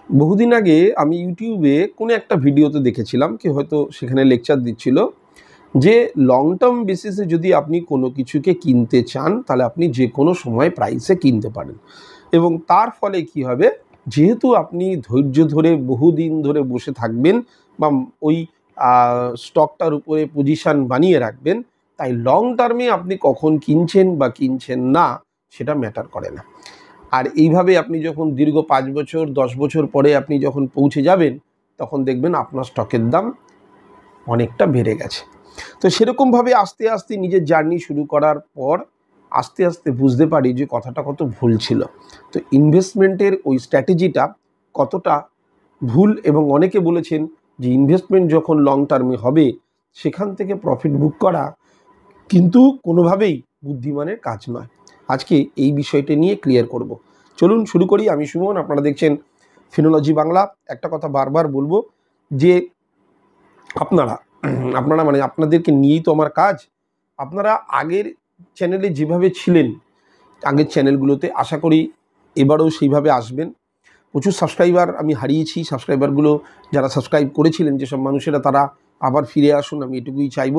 বহুদিন আগে আমি ইউটিউবে কোনো একটা ভিডিওতে দেখেছিলাম, কি হয়তো সেখানে লেকচার দিচ্ছিল যে লং টার্ম বেসিসে যদি আপনি কোনো কিছুকে কিনতে চান তাহলে আপনি যে কোনো সময় প্রাইসে কিনতে পারেন, এবং তার ফলে কি হবে, যেহেতু আপনি ধৈর্য ধরে বহুদিন ধরে বসে থাকবেন বা ওই স্টকটার উপরে পজিশান বানিয়ে রাখবেন, তাই লং টার্মে আপনি কখন কিনছেন বা কিনছেন না সেটা ম্যাটার করে না। আর এইভাবে আপনি যখন দীর্ঘ 5 বছর 10 বছর পরে আপনি যখন পৌঁছে যাবেন, তখন দেখবেন আপনার স্টকের দাম অনেকটা বেড়ে গেছে। তো সেরকমভাবে আস্তে আস্তে নিজের জার্নি শুরু করার পর আস্তে আস্তে বুঝতে পারি যে কথাটা কত ভুল ছিল। তো ইনভেস্টমেন্টের ওই স্ট্র্যাটেজিটা কতটা ভুল, এবং অনেকে বলেছেন যে ইনভেস্টমেন্ট যখন লং টার্মে হবে সেখান থেকে প্রফিট বুক করা কিন্তু কোনোভাবেই বুদ্ধিমানের কাজ নয়। আজকে এই বিষয়টা নিয়ে ক্লিয়ার করব। চলুন শুরু করি। আমি সুমন, আপনারা দেখছেন ফিনোলজি বাংলা। একটা কথা বারবার বলবো যে আপনারা মানে আপনাদেরকে নিয়েই তো আমার কাজ। আপনারা আগের চ্যানেলে যেভাবে ছিলেন, আগের চ্যানেলগুলোতে, আশা করি এবারেও সেইভাবে আসবেন। প্রচুর সাবস্ক্রাইবার আমি হারিয়েছি। সাবস্ক্রাইবারগুলো যারা সাবস্ক্রাইব করেছিলেন, যেসব মানুষেরা, তারা আবার ফিরে আসুন, আমি এটুকুই চাইব।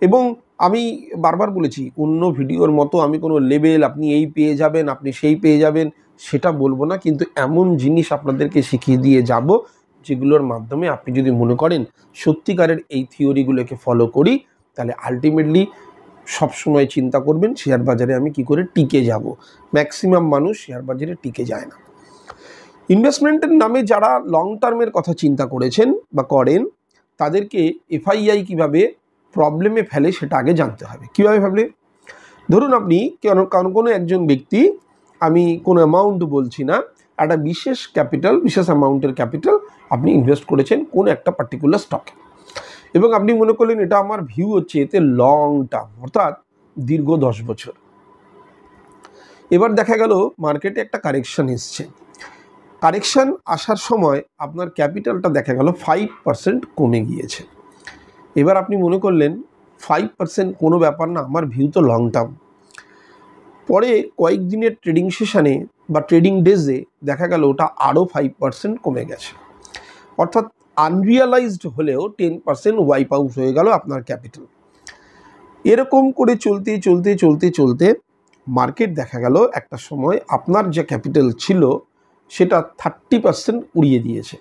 এবং আমি বারবার বলেছি, অন্য ভিডিওর মতো আমি কোনো লেভেল আপনি এই পেয়ে যাবেন, আপনি সেই পেয়ে যাবেন, সেটা বলবো না। কিন্তু এমন জিনিস আপনাদেরকে শিখিয়ে দিয়ে যাব যেগুলোর মাধ্যমে আপনি যদি মনে করেন সত্যিকারের এই থিওরিগুলোকে ফলো করি, তাহলে আলটিমেটলি সবসময় চিন্তা করবেন শেয়ার বাজারে আমি কি করে টিকে যাব। ম্যাক্সিমাম মানুষ শেয়ার বাজারে টিকে যায় না। ইনভেস্টমেন্টের নামে যারা লং টার্মের কথা চিন্তা করেছেন বা করেন, তাদেরকে এফআইআই কিভাবে প্রবলেমে ফেলে সেটা আগে জানতে হবে। কীভাবে ফেলে? ধরুন আপনি কোনো একজন ব্যক্তি, আমি কোনো অ্যামাউন্ট বলছি না, একটা বিশেষ অ্যামাউন্টের ক্যাপিটাল আপনি ইনভেস্ট করেছেন কোন একটা পার্টিকুলার স্টকে, এবং আপনি মনে করলেন এটা আমার ভিউ হচ্ছে এতে লং টার্ম, অর্থাৎ দীর্ঘ 10 বছর। এবার দেখা গেল মার্কেটে একটা কারেকশন এসছে। কারেকশান আসার সময় আপনার ক্যাপিটালটা দেখা গেল 5% কমে গিয়েছে। এবার আপনি মনে করলেন 5% কোনো ব্যাপার না, আমার ভিউ তো লং টার্ম। পরে কয়েকদিনের ট্রেডিং সেশানে বা ট্রেডিং ডেজে দেখা গেল ওটা আরও 5% কমে গেছে, অর্থাৎ আনরিয়ালাইজড হলেও 10% ওয়াইপ আউট হয়ে গেল আপনার ক্যাপিটাল। এরকম করে চলতে চলতে চলতে চলতে মার্কেট দেখা গেল একটা সময় আপনার যে ক্যাপিটাল ছিল সেটা 30% উড়িয়ে দিয়েছে।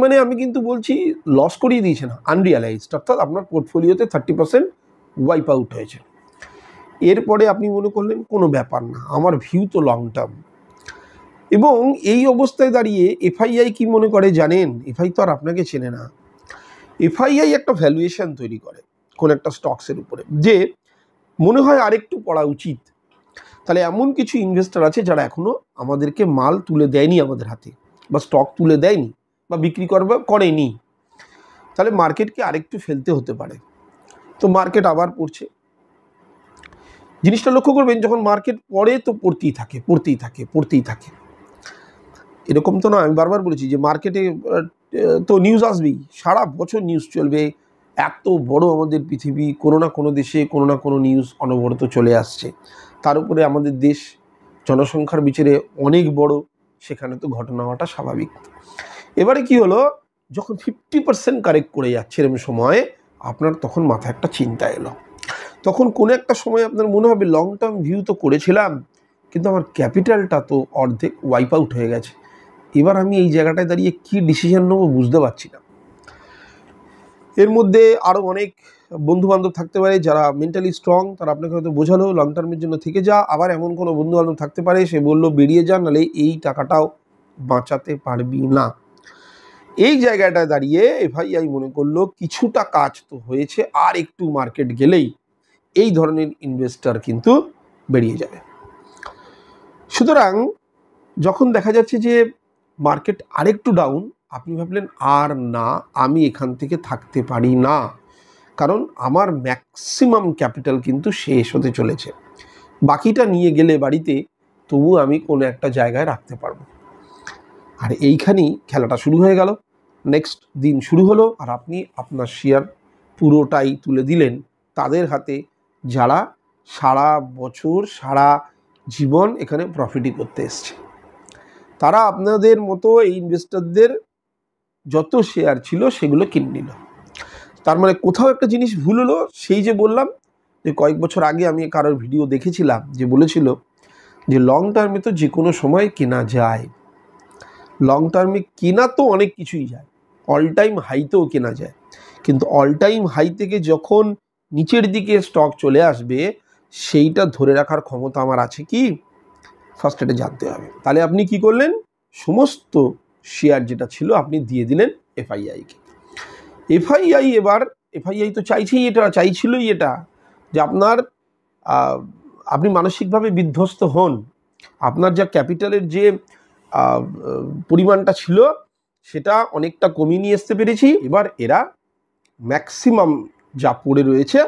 মানে আমি কিন্তু বলছি লস করিয়ে দিয়েছে না, আনরিয়ালাইজড, অর্থাৎ আপনার পোর্টফোলিওতে 30% ওয়াইপ আউট হয়েছে। এরপরে আপনি মনে করলেন কোনো ব্যাপার না, আমার ভিউ তো লং টার্ম। এবং এই অবস্থায় দাঁড়িয়ে এফআইআই কি মনে করে জানেন? এফআই তো আর আপনাকে চেনে না। এফআইআই একটা ভ্যালুয়েশন তৈরি করে কোন একটা স্টকসের উপরে, যে মনে হয় আরেকটু পড়া উচিত। তাহলে এমন কিছু ইনভেস্টর আছে যারা এখনও আমাদেরকে মাল তুলে দেয়নি আমাদের হাতে, বা স্টক তুলে দেয়নি, বা বিক্রি করেনি। তাহলে মার্কেটকে আরেকটু ফেলতে হতে পারে। তো মার্কেট আবার পড়ছে। জিনিসটা লক্ষ্য করবেন, যখন মার্কেট পড়ে তো পড়তেই থাকে। এরকম তো না, আমি বারবার বলেছি যে মার্কেটে তো নিউজ আসবেই, সারা বছর নিউজ চলবে। এত বড় আমাদের পৃথিবী, কোনো না কোনো দেশে কোনো না কোনো নিউজ অনবরত চলে আসছে। তার উপরে আমাদের দেশ জনসংখ্যার বিচারে অনেক বড়, সেখানে তো ঘটনা হওয়াটা স্বাভাবিক। এবারে কি হলো, যখন 50% কারেক্ট করে যাচ্ছে এরকম সময়, আপনার তখন মাথায় একটা চিন্তা এলো। তখন কোনো একটা সময় আপনার মনে হবে লং টার্ম ভিউ তো করেছিলাম, কিন্তু আমার ক্যাপিটালটা তো অর্ধেক ওয়াইপ আউট হয়ে গেছে। এবার আমি এই জায়গাটায় দাঁড়িয়ে কী ডিসিশন নেবো বুঝতে পারছি না। এর মধ্যে আরও অনেক বন্ধুবান্ধব থাকতে পারে যারা মেন্টালি স্ট্রং, তারা আপনাকে হয়তো বোঝালো লং টার্মের জন্য থেকে যা। আবার এমন কোনো বন্ধুবান্ধব থাকতে পারে সে বললো বেরিয়ে যা, নাহলে এই টাকাটাও বাঁচাতে পারবি না। এই জায়গাটায় দাঁড়িয়ে এফআইআই মনে করলো কিছুটা কাজ তো হয়েছে, আর একটু মার্কেট গেলেই এই ধরনের ইনভেস্টর কিন্তু বেরিয়ে যাবে। সুতরাং যখন দেখা যাচ্ছে যে মার্কেট আরেকটু ডাউন, আপনি ভাবলেন আর না, আমি এখান থেকে থাকতে পারি না, কারণ আমার ম্যাক্সিমাম ক্যাপিটাল কিন্তু শেষ হতে চলেছে। বাকিটা নিয়ে গেলে বাড়িতে তবু আমি কোনো একটা জায়গায় রাখতে পারবো। আর এইখানেই খেলাটা শুরু হয়ে গেল। নেক্সট দিন শুরু হলো, আর আপনি আপনার শেয়ার পুরোটাই তুলে দিলেন তাদের হাতে, যারা সারা বছর সারা জীবন এখানে প্রফিটই করতে এসছে। তারা আপনাদের মতো এই ইনভেস্টরদের যত শেয়ার ছিল সেগুলো কিনে নিল। তার মানে কোথাও একটা জিনিস ভুল হলো। সেই যে বললাম যে কয়েক বছর আগে আমি কারোর ভিডিও দেখেছিলাম যে বলেছিল যে লং টার্মে তো যে কোনো সময় কেনা যায়, লং টার্মে কেনা তো অনেক কিছুই যায়, অল টাইম হাইতেও কেনা যায়, কিন্তু অল টাইম হাই থেকে যখন নিচের দিকে স্টক চলে আসবে সেইটা ধরে রাখার ক্ষমতা আমার আছে কি, ফার্স্ট এটা জানতে হবে। তাহলে আপনি কি করলেন, সমস্ত শেয়ার যেটা ছিল আপনি দিয়ে দিলেন এফআইআইকে। এফআইআই এবার এফআইআই তো চাইছিলই এটা যে আপনি মানসিকভাবে বিধ্বস্ত হন, আপনার যা ক্যাপিটালের যে পরিমাণটা ছিল সেটা অনেকটা কমিয়ে নিয়ে আসতে পেরেছি। এবার এরা ম্যাক্সিমাম যা পড়ে রয়েছে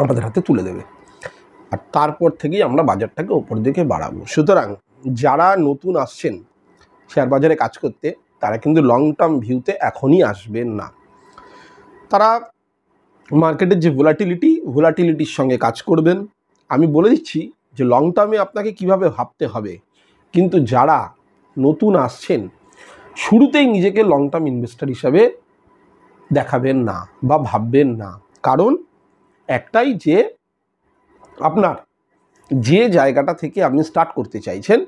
আমাদের হাতে তুলে দেবে, আর তারপর থেকেই আমরা বাজারটাকে ওপর দিকে বাড়াবো। সুতরাং যারা নতুন আসছেন শেয়ার বাজারে কাজ করতে তারা কিন্তু লং টার্ম ভিউতে এখনই আসবেন না। তারা মার্কেটের যে ভোলাটিলিটির সঙ্গে কাজ করবেন। আমি বলে দিচ্ছি যে লং টার্মে আপনাকে কিভাবে ভাবতে হবে, কিন্তু যারা নতুন আসছেন শুরুতেই নিজেকে লং টার্ম ইনভেস্টর হিসাবে দেখাবেন না বা ভাববেন না। কারণ একটাই যে আপনার যে জায়গাটা থেকে আপনি স্টার্ট করতে চাইছেন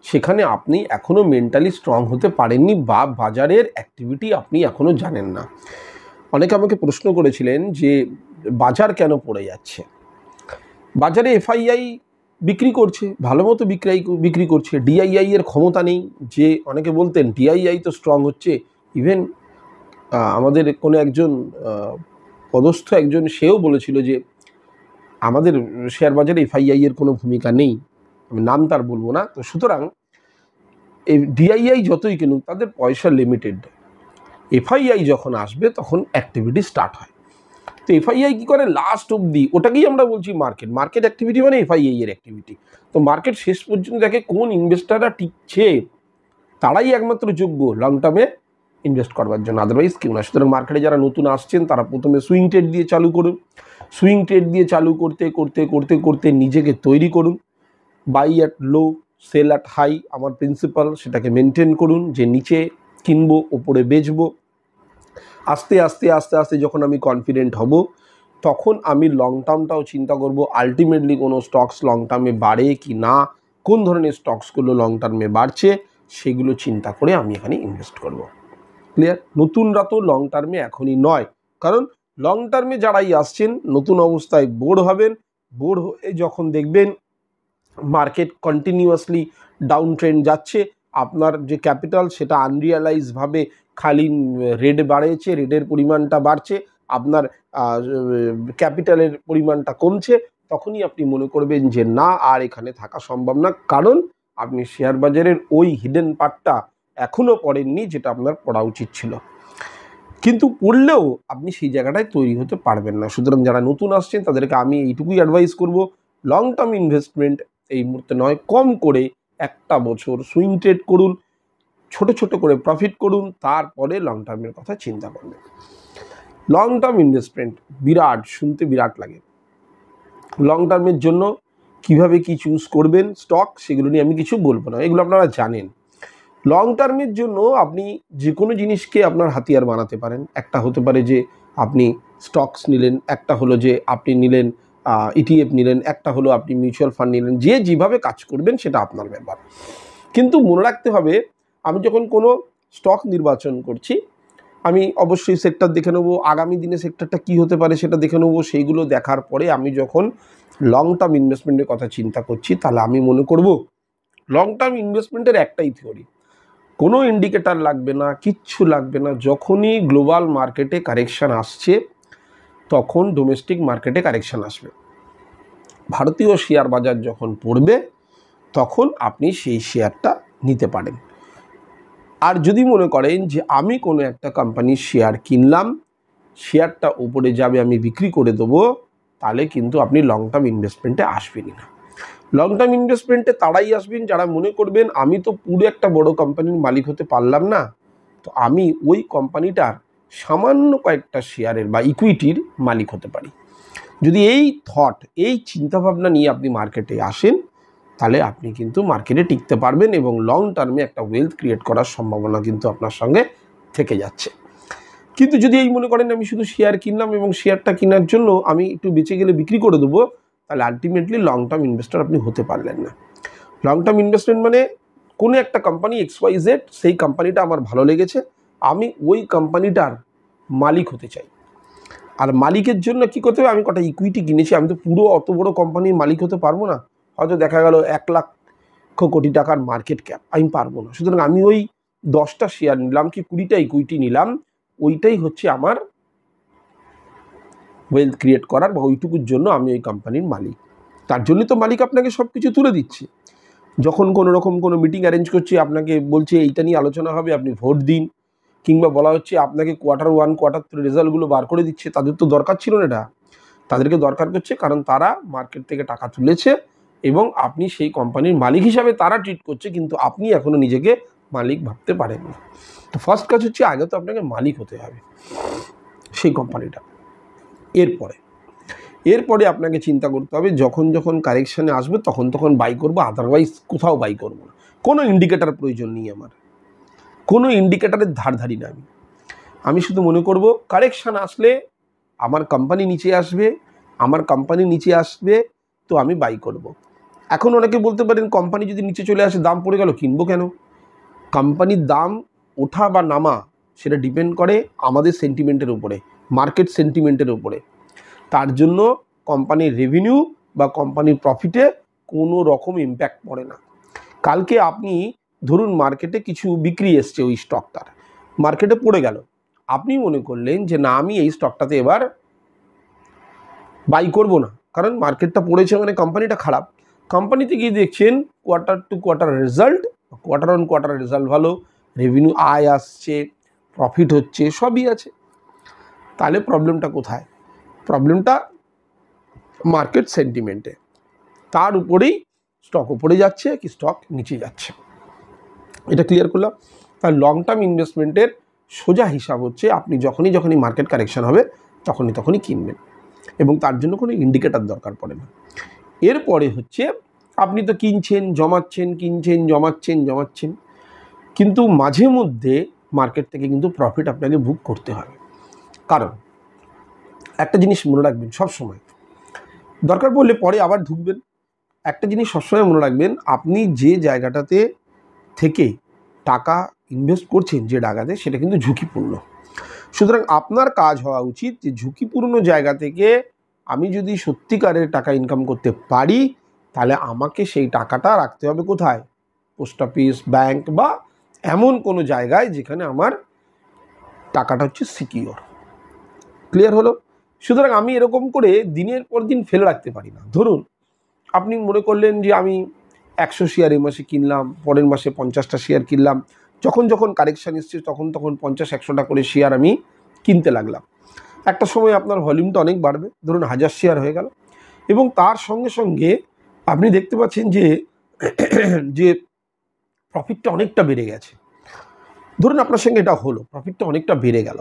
সেখানে আপনি এখনও মেন্টালি স্ট্রং হতে পারেননি বা বাজারের অ্যাক্টিভিটি আপনি এখনও জানেন না। অনেকে আমাকে প্রশ্ন করেছিলেন যে বাজার কেন পড়ে যাচ্ছে। বাজারে এফআইআই বিক্রি করছে, ভালো মতো বিক্রি করছে, ডিআইআই এর ক্ষমতা নেই। যে অনেকে বলতেন ডিআইআই তো স্ট্রং হচ্ছে, ইভেন আমাদের কোনো একজন পদস্থ একজন সেও বলেছিল যে আমাদের শেয়ার বাজারে এফআইআই এর কোনো ভূমিকা নেই, আমি নাম তার বলবো না। তো সুতরাং এই ডিআইআই যতই কিনুক তাদের পয়সা লিমিটেড, এফআইআই যখন আসবে তখন অ্যাক্টিভিটি স্টার্ট হয়। তো এফআইআই কী করে লাস্ট অবধি, ওটাকেই আমরা বলছি মার্কেট অ্যাক্টিভিটি মানে এফআইআই এর অ্যাক্টিভিটি। তো মার্কেট শেষ পর্যন্ত দেখে কোন ইনভেস্টাররা টিকছে, তারাই একমাত্র যোগ্য লং টার্মে ইনভেস্ট করবার জন্য, আদারওয়াইজ কেউ না। সুতরাং মার্কেটে যারা নতুন আসছেন তারা প্রথমে সুইং ট্রেড দিয়ে চালু করুন। সুইং ট্রেড দিয়ে চালু করতে করতে করতে করতে নিজেকে তৈরি করুন। Buy at low, sell at high আমার প্রিন্সিপাল, সেটাকে মেনটেন করুন যে নিচে কিনবো ওপরে বেচবো। আস্তে আস্তে আস্তে আস্তে যখন আমি কনফিডেন্ট হব তখন আমি লং টার্মটাও চিন্তা করব, আলটিমেটলি কোনো স্টকস লং টার্মে বাড়ে কি না, কোন ধরনের স্টকসগুলো লং টার্মে বাড়ছে সেগুলো চিন্তা করে আমি এখানে ইনভেস্ট করব। ক্লিয়ার? নতুনরা তো লং টার্মে এখনই নয়, কারণ লং টার্মে যারাই আসছেন নতুন অবস্থায় বোর হবেন। বোর হয়ে যখন দেখবেন মার্কেট কন্টিনিউয়াসলি ডাউন ট্রেন্ড যাচ্ছে, আপনার যে ক্যাপিটাল সেটা আনরিয়ালাইজভাবে খালি রেড বাড়ছে, রেডের পরিমাণটা বাড়ছে, আপনার ক্যাপিটালের পরিমাণটা কমছে, তখনই আপনি মনে করবেন যে না আর এখানে থাকা সম্ভব না, কারণ আপনি শেয়ার বাজারের ওই হিডেন পার্টটা এখনও পড়েননি যেটা আপনার পড়া উচিত ছিল। কিন্তু পড়লেও আপনি সেই জায়গাটায় তৈরি হতে পারবেন না। সুতরাং যারা নতুন আসছেন তাদেরকে আমি এইটুকুই অ্যাডভাইস করব, লং টার্ম ইনভেস্টমেন্ট এই মুহূর্তে নয়, কম করে একটা বছর সুইং ট্রেড করুন, ছোট ছোট করে প্রফিট করুন, তারপরে লং টার্মের কথা চিন্তা করবেন। লং টার্ম ইনভেস্টমেন্ট বিরাট, শুনতে বিরাট লাগে। লং টার্মের জন্য কিভাবে কি চুজ করবেন স্টক সেগুলো নিয়ে আমি কিছু বলবো না, এগুলো আপনারা জানেন। লং টার্মের জন্য আপনি যে কোনো জিনিসকে আপনার হাতিয়ার বানাতে পারেন। একটা হতে পারে যে আপনি স্টকস নিলেন, একটা হলো যে আপনি নিলেন ইটিএফ নিলেন, একটা হলো আপনি মিউচুয়াল ফান্ড নিলেন। যে যেভাবে কাজ করবেন সেটা আপনার ব্যাপার, কিন্তু মনে রাখতে হবে আমি যখন কোনো স্টক নির্বাচন করছি আমি অবশ্যই সেক্টর দেখে নেবো, আগামী দিনে সেক্টরটা কী হতে পারে সেটা দেখে নেবো। সেইগুলো দেখার পরে আমি যখন লং টার্ম ইনভেস্টমেন্টের কথা চিন্তা করছি তাহলে আমি মনে করব লং টার্ম ইনভেস্টমেন্টের একটাই থিওরি, কোনো ইন্ডিকেটার লাগবে না, কিচ্ছু লাগবে না। যখনই গ্লোবাল মার্কেটে কারেকশান আসছে তখন ডোমেস্টিক মার্কেটে কারেকশান আসবে। ভারতীয় শেয়ার বাজার যখন পড়বে তখন আপনি সেই শেয়ারটা নিতে পারেন। আর যদি মনে করেন যে আমি কোনো একটা কোম্পানির শেয়ার কিনলাম, শেয়ারটা উপরে যাবে আমি বিক্রি করে দেবো, তাহলে কিন্তু আপনি লং টার্ম ইনভেস্টমেন্টে আসবেনই না। লং টার্ম ইনভেস্টমেন্টে তারাই আসবেন যারা মনে করবেন আমি তো পুরো একটা বড় কোম্পানির মালিক হতে পারলাম না, তো আমি ওই কোম্পানিটার সামান্য কয়েকটা শেয়ারের বা ইকুইটির মালিক হতে পারি। যদি এই থট, এই চিন্তাভাবনা নিয়ে আপনি মার্কেটে আসেন তাহলে আপনি কিন্তু মার্কেটে টিকতে পারবেন এবং লং টার্মে একটা ওয়েলথ ক্রিয়েট করার সম্ভাবনা কিন্তু আপনার সঙ্গে থেকে যাচ্ছে। কিন্তু যদি এই মনে করেন আমি শুধু শেয়ার কিনলাম এবং শেয়ারটা কেনার জন্য আমি একটু বেঁচে গেলে বিক্রি করে দেবো, তাহলে আলটিমেটলি লং টার্ম ইনভেস্টর আপনি হতে পারলেন না। লং টার্ম ইনভেস্টমেন্ট মানে কোনো একটা কোম্পানি XYZ, সেই কোম্পানিটা আমার ভালো লেগেছে, আমি ওই কোম্পানিটার মালিক হতে চাই। আর মালিকের জন্য কী করতে হবে, আমি কটা ইকুইটি কিনেছি, আমি তো পুরো অত বড় কোম্পানির মালিক হতে পারবো না। হয়তো দেখা গেল 1,00,000 কোটি টাকার মার্কেট ক্যাপ, আমি পারবো না। সুতরাং আমি ওই 10টা শেয়ার নিলাম কি 20টা ইকুইটি নিলাম, ওইটাই হচ্ছে আমার ওয়েলথ ক্রিয়েট করার, বা ওইটুকুর জন্য আমি ওই কোম্পানির মালিক। তার জন্যই তো মালিক আপনাকে সব কিছু তুলে দিচ্ছে। যখন কোনো রকম কোনো মিটিং অ্যারেঞ্জ করছে, আপনাকে বলছে এইটা নিয়ে আলোচনা হবে, আপনি ভোট দিন, কিংবা বলা হচ্ছে আপনাকে Q1 Q2 রেজাল্টগুলো বার করে দিচ্ছে, তাদের তো দরকার ছিল না এটা। তাদেরকে দরকার করছে কারণ তারা মার্কেট থেকে টাকা তুলেছে এবং আপনি সেই কোম্পানির মালিক হিসাবে তারা ট্রিট করছে, কিন্তু আপনি এখনও নিজেকে মালিক ভাবতে পারেননি। তো ফার্স্ট কাজ হচ্ছে আগে তো আপনাকে মালিক হতে হবে সেই কোম্পানিটা। এরপরে আপনাকে চিন্তা করতে হবে যখন যখন কারেকশানে আসবে তখন তখন বাই করবো, আদারওয়াইজ কোথাও বাই করবো না। কোনো ইন্ডিকেটার প্রয়োজন নেই আমার, কোনো ইন্ডিকেটারের ধারধারি না। আমি শুধু মনে করব কারেকশান আসলে আমার কোম্পানি নিচে আসবে তো আমি বাই করব। এখন অনেকে বলতে পারেন কোম্পানি যদি নিচে চলে আসে, দাম পড়ে গেল, কিনবো কেন? কোম্পানির দাম ওঠা বা নামা সেটা ডিপেন্ড করে আমাদের সেন্টিমেন্টের উপরে, মার্কেট সেন্টিমেন্টের উপরে। তার জন্য কোম্পানির রেভিনিউ বা কোম্পানির প্রফিটে কোনো রকম ইম্প্যাক্ট পড়ে না। কালকে আপনি ধরুন মার্কেটে কিছু বিক্রি এসছে, ওই স্টকটার মার্কেটে পড়ে গেল, আপনি মনে করলেন যে না আমি এই স্টকটাতে এবার বাই করব না, কারণ মার্কেটটা পড়েছে মানে কোম্পানিটা খারাপ। কোম্পানিতে গিয়ে দেখছেন Q2 রেজাল্ট, Q1 রেজাল্ট ভালো, রেভিনিউ আয় আসছে, প্রফিট হচ্ছে, সবই আছে। তাহলে প্রবলেমটা কোথায়? প্রবলেমটা মার্কেট সেন্টিমেন্টে, তার উপরেই স্টক উপরে যাচ্ছে কি স্টক নিচে যাচ্ছে। এটা ক্লিয়ার করলাম। তার লং টার্ম ইনভেস্টমেন্টের সোজা হিসাব হচ্ছে আপনি যখনই মার্কেট কারেকশন হবে তখনই কিনবেন, এবং তার জন্য কোনো ইন্ডিকেটার দরকার পড়ে না। এরপরে হচ্ছে আপনি তো কিনছেন জমাচ্ছেন, কিন্তু মাঝে মধ্যে মার্কেট থেকে কিন্তু প্রফিট আপনাকে বুক করতে হবে। কারণ একটা জিনিস মনে রাখবেন সবসময়, দরকার পড়লে পরে আবার ঢুকবেন। একটা জিনিস সবসময় মনে রাখবেন, আপনি যে জায়গাটাতে থেকে টাকা ইনভেস্ট করছেন, যে জায়গাতে, সেটা কিন্তু ঝুঁকিপূর্ণ। সুতরাং আপনার কাজ হওয়া উচিত যে ঝুঁকিপূর্ণ জায়গা থেকে আমি যদি সত্যিকারের টাকা ইনকাম করতে পারি, তাহলে আমাকে সেই টাকাটা রাখতে হবে কোথায়? পোস্ট অফিস, ব্যাংক বা এমন কোনো জায়গায় যেখানে আমার টাকাটা হচ্ছে সিকিওর। ক্লিয়ার হলো? সুতরাং আমি এরকম করে দিনের পর দিন ফেলে রাখতে পারি না। ধরুন আপনি মনে করলেন যে আমি 100 শেয়ার এই মাসে কিনলাম, পরের মাসে 50টা শেয়ার কিনলাম, যখন কারেকশান এসছে তখন 50-100টা করে শেয়ার আমি কিনতে লাগলাম। একটা সময় আপনার ভলিউমটা অনেক বাড়বে, ধরুন 1000 শেয়ার হয়ে গেল, এবং তার সঙ্গে সঙ্গে আপনি দেখতে পাচ্ছেন যে প্রফিটটা অনেকটা বেড়ে গেছে। ধরুন আপনার সঙ্গে এটা হলো, প্রফিটটা অনেকটা বেড়ে গেল,